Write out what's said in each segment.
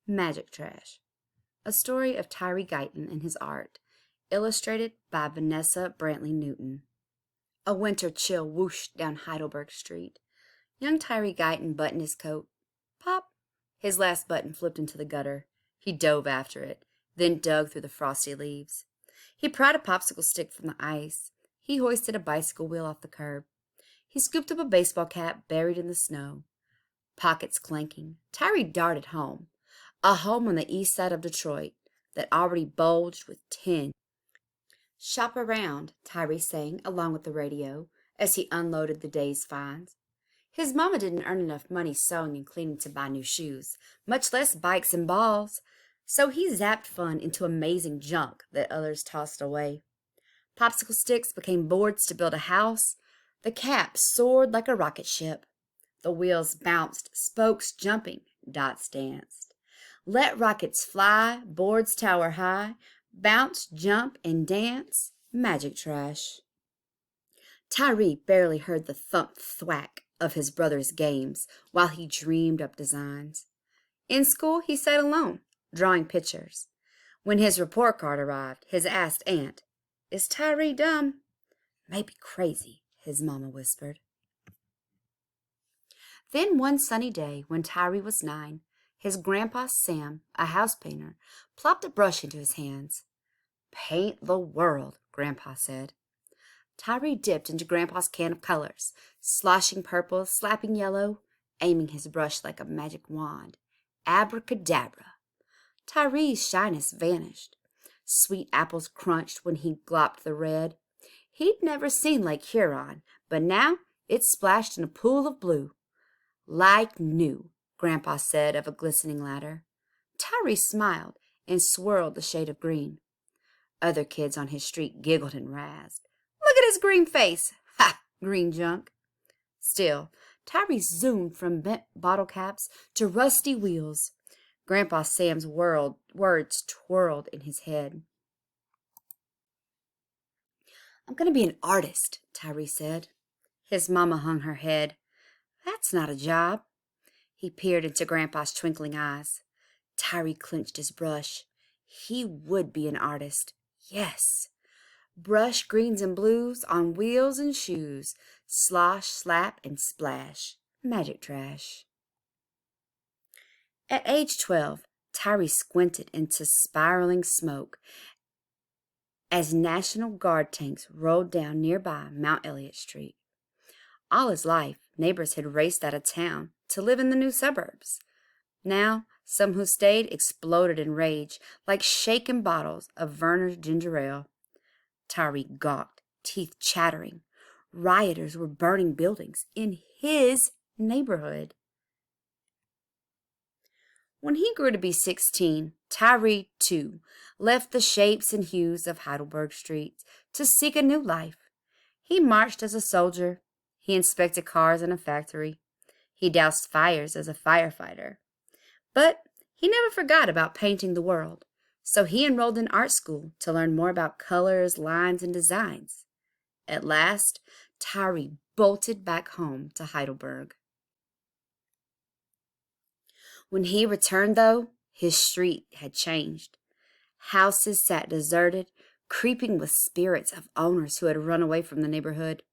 Magic Trash. A story of Tyree Guyton and his art. Illustrated by Vanessa Brantley Newton. A winter chill whooshed down Heidelberg Street. Young Tyree Guyton buttoned his coat. Pop! His last button flipped into the gutter. He dove after it, then dug through the frosty leaves. He pried a popsicle stick from the ice. He hoisted a bicycle wheel off the curb. He scooped up a baseball cap buried in the snow. Pockets clanking, Tyree darted home. A home on the east side of Detroit that already bulged with tin. Shop around, Tyree sang along with the radio as he unloaded the day's finds. His mama didn't earn enough money sewing and cleaning to buy new shoes, much less bikes and balls, so he zapped fun into amazing junk that others tossed away. Popsicle sticks became boards to build a house. The cap soared like a rocket ship. The wheels bounced, spokes jumping, dots danced. Let rockets fly, boards tower high, bounce, jump, and dance, magic trash. Tyree barely heard the thump-thwack of his brother's games while he dreamed up designs. In school, he sat alone, drawing pictures. When his report card arrived, his asked aunt, "Is Tyree dumb?" "Maybe crazy," his mama whispered. Then one sunny day, when Tyree was 9, his grandpa Sam, a house painter, plopped a brush into his hands. "Paint the world," Grandpa said. Tyree dipped into Grandpa's can of colors, sloshing purple, slapping yellow, aiming his brush like a magic wand. Abracadabra! Tyree's shyness vanished. Sweet apples crunched when he glopped the red. He'd never seen Lake Huron, but now it splashed in a pool of blue. "Like new," Grandpa said of a glistening ladder. Tyree smiled and swirled the shade of green. Other kids on his street giggled and razzed. "Look at his green face! Ha! Green junk!" Still, Tyree zoomed from bent bottle caps to rusty wheels. Grandpa Sam's words twirled in his head. "I'm going to be an artist," Tyree said. His mama hung her head. "That's not a job." He peered into Grandpa's twinkling eyes. Tyree clenched his brush. He would be an artist. Yes. Brush greens and blues on wheels and shoes. Slosh, slap, and splash. Magic trash. At age 12, Tyree squinted into spiraling smoke as National Guard tanks rolled down nearby Mount Elliott Street. All his life, neighbors had raced out of town to live in the new suburbs. Now, some who stayed exploded in rage like shaken bottles of Werner's ginger ale. Tyree gawked, teeth chattering. Rioters were burning buildings in his neighborhood. When he grew to be 16, Tyree, too, left the shapes and hues of Heidelberg Street to seek a new life. He marched as a soldier. He inspected cars in a factory. He doused fires as a firefighter. But he never forgot about painting the world, so he enrolled in art school to learn more about colors, lines, and designs. At last, Tyree bolted back home to Heidelberg. When he returned, though, his street had changed. Houses sat deserted, creeping with spirits of owners who had run away from the neighborhood.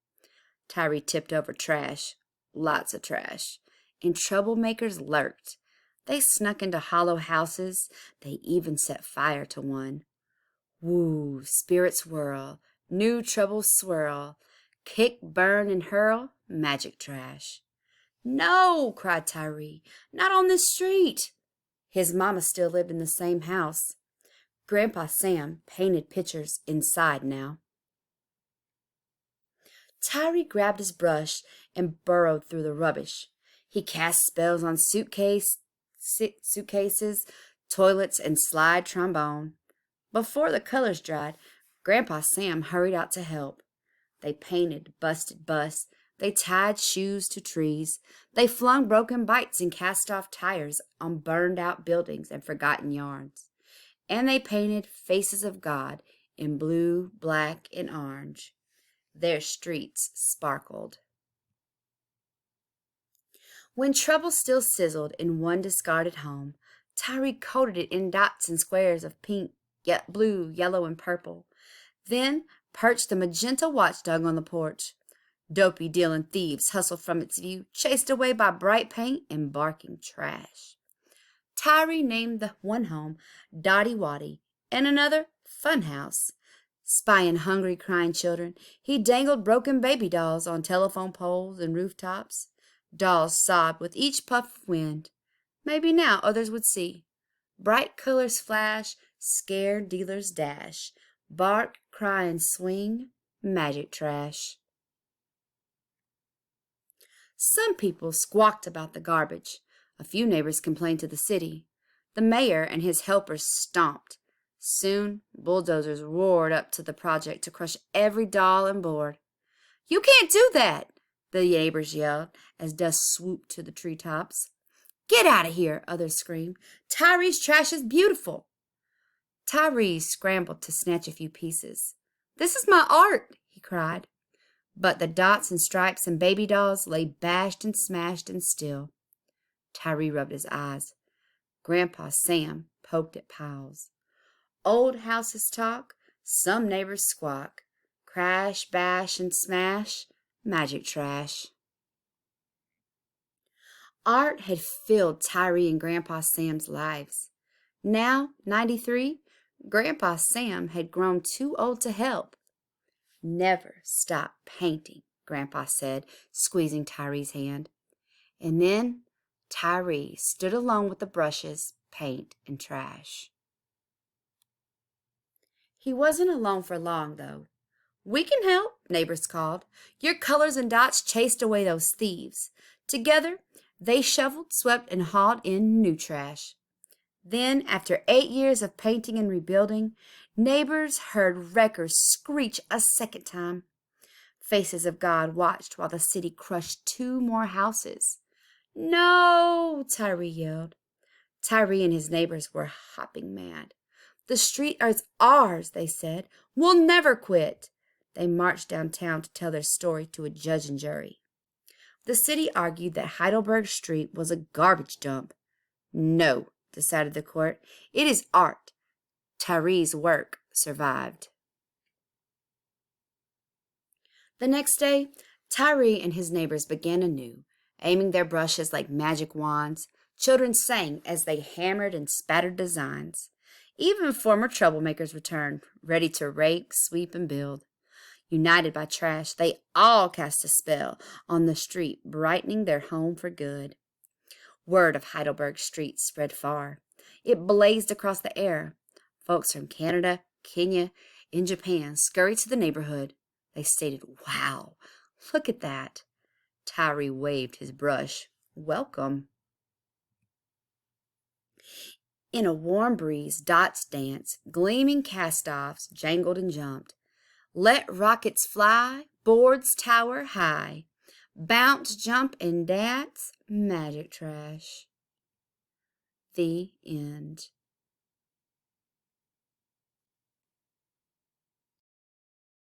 Tyree tipped over trash, lots of trash, and troublemakers lurked. They snuck into hollow houses. They even set fire to one. Woo, spirits whirl, new troubles swirl, kick, burn, and hurl, magic trash. "No," cried Tyree, "not on this street." His mama still lived in the same house. Grandpa Sam painted pictures inside now. Tyree grabbed his brush and burrowed through the rubbish. He cast spells on suitcases, toilets, and slide trombone. Before the colors dried, Grandpa Sam hurried out to help. They painted busted busts. They tied shoes to trees. They flung broken bikes and cast-off tires on burned-out buildings and forgotten yards. And they painted faces of God in blue, black, and orange. Their streets sparkled. When trouble still sizzled in one discarded home, Tyree coated it in dots and squares of pink, blue, yellow, and purple. Then perched the magenta watchdog on the porch. Dopey dealing thieves hustled from its view, chased away by bright paint and barking trash. Tyree named the one home Dotty Waddy and another Fun House. Spying hungry, crying children, he dangled broken baby dolls on telephone poles and rooftops. Dolls sobbed with each puff of wind. Maybe now others would see. Bright colors flash, scared dealers dash, bark, cry, and swing, magic trash. Some people squawked about the garbage. A few neighbors complained to the city. The mayor and his helpers stomped. Soon, bulldozers roared up to the project to crush every doll and board. "You can't do that," the neighbors yelled as dust swooped to the treetops. "Get out of here," others screamed. "Tyree's trash is beautiful." Tyree scrambled to snatch a few pieces. "This is my art," he cried. But the dots and stripes and baby dolls lay bashed and smashed and still. Tyree rubbed his eyes. Grandpa Sam poked at piles. Old houses talk, some neighbors squawk. Crash, bash, and smash, magic trash. Art had filled Tyree and Grandpa Sam's lives. Now, 93, Grandpa Sam had grown too old to help. "Never stop painting," Grandpa said, squeezing Tyree's hand. And then Tyree stood alone with the brushes, paint, and trash. He wasn't alone for long, though. "We can help," neighbors called. "Your colors and dots chased away those thieves." Together, they shoveled, swept, and hauled in new trash. Then, after 8 years of painting and rebuilding, neighbors heard wreckers screech a second time. Faces of God watched while the city crushed 2 more houses. "No!" Tyree yelled. Tyree and his neighbors were hopping mad. "The street is ours," they said. "We'll never quit." They marched downtown to tell their story to a judge and jury. The city argued that Heidelberg Street was a garbage dump. "No," decided the court. "It is art." Tyree's work survived. The next day, Tyree and his neighbors began anew, aiming their brushes like magic wands. Children sang as they hammered and spattered designs. Even former troublemakers returned, ready to rake, sweep, and build. United by trash, they all cast a spell on the street, brightening their home for good. Word of Heidelberg Street spread far. It blazed across the air. Folks from Canada, Kenya, and Japan scurried to the neighborhood. They stated, "Wow, look at that." Tyree waved his brush. "Welcome." In a warm breeze, dots danced, gleaming cast-offs jangled and jumped. Let rockets fly, boards tower high. Bounce, jump, and dance, magic trash. The end.